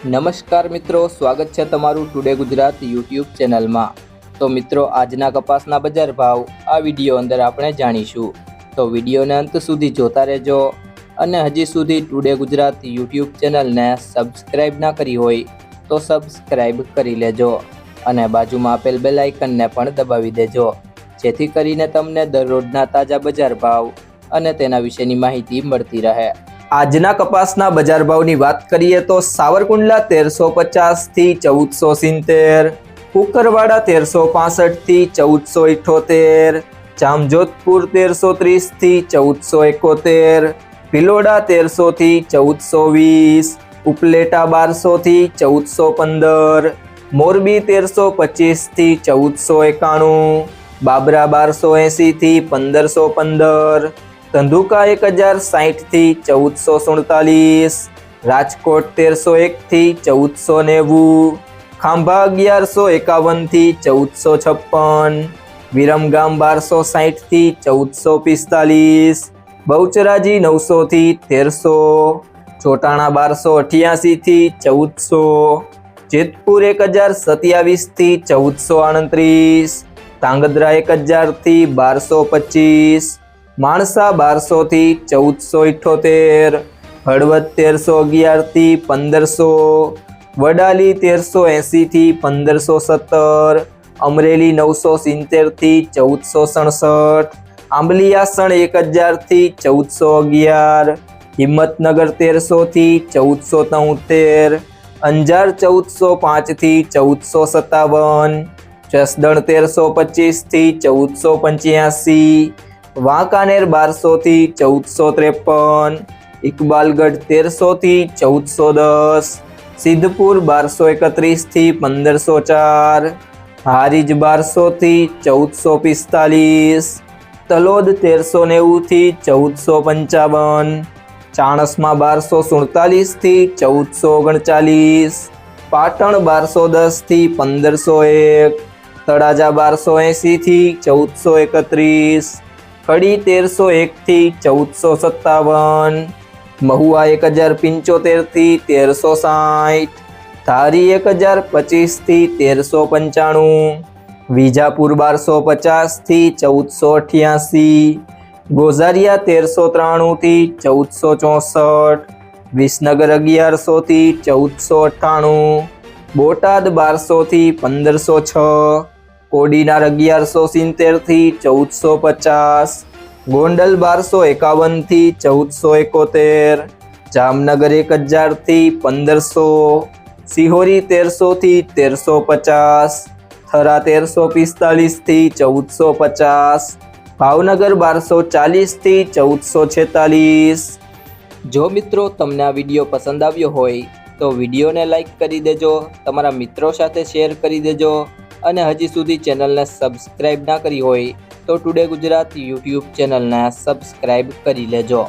નમસ્કાર મિત્રો, સ્વાગત છે તમારું ટુડે ગુજરાત યુટ્યુબ ચેનલમાં। તો મિત્રો, આજના કપાસના બજાર ભાવ આ વિડીયો અંદર આપણે જાણીશું, તો વિડીયોને અંત સુધી જોતા રહેજો। અને હજી સુધી ટુડે ગુજરાત યુટ્યુબ ચેનલને સબસ્ક્રાઈબ ના કરી હોય તો સબસ્ક્રાઈબ કરી લેજો અને બાજુમાં આપેલ બેલ આઇકનને પણ દબાવી દેજો, જેથી કરીને તમને દરરોજના તાજા બજાર ભાવ અને તેના વિશેની માહિતી મળતી રહે। આજના કપાસના બજાર ભાવની વાત કરીએ તો સાવરકુંડલા 1350 થી 1470, કુકરવાડા 1365 થી 1478, જામજોધપુર 1330 થી 1471, ભિલોડા 1300 થી 1420, ઉપલેટા 1200 થી 1415, મોરબી 1325 થી 1491, બાબરા 1280 થી 1515, ધંધુકા 1060 થી 1447, રાજકોટ 1301 થી 1490, ખાંભા 1151 થી 1456, વિરમગામ 1260 થી 1445, બહુચરાજી 900 થી 1300, ચોટાણા 1288 થી 1400, જેતપુર 1027 થી 1438, ધાંગધ્રા 1000 થી 1225, માણસા 1200 થી 1478, હળવદ 1311 થી 1500, વડાલી 1380 થી 1517, અમરેલી 970 થી 1467, આંબલિયાસણ 1000 થી 1411, હિંમતનગર 1300 થી 1473, અંજાર 1405 થી 1457, જસદણ 1325 થી 1485, વાંકાનેર 1200 થી 1453, ઇકબાલગઢ 1300 થી 1410, સિદ્ધપુર 1231 થી 1504, હારીજ 1200 થી 1445, તલોદ 1390 થી 1455, ચાણસમાં 1247 થી 1439, પાટણ 1210 થી 1501, તળાજા 1280 થી 1431, કડી 1301 થી 1457, મહુવા 1075 થી 1360, ધારી 1025 થી 1395, વિજાપુર 1250 થી 1488, ગોઝારિયા 1393 થી 1464, વિસનગર 1100 થી 1498, બોટાદ 1200 થી 1506, કોડીનાર 1170 થી 1450, ગોંડલ 1251 થી 1471, જામનગર 1000 થી 1500, સિહોરી 1300 થી 1350, થરા 1345 થી 1450, ભાવનગર 1240 થી 1446। જો મિત્રો તમને આ વિડીયો પસંદ આવ્યો હોય તો વિડીયોને લાઈક કરી દેજો, તમારા મિત્રો સાથે શેર કરી દેજો અને હજી સુધી ચેનલને સબસ્ક્રાઈબ ના કરી હોય તો ટુડે ગુજરાત યુટ્યુબ ચેનલને સબસ્ક્રાઈબ કરી લેજો।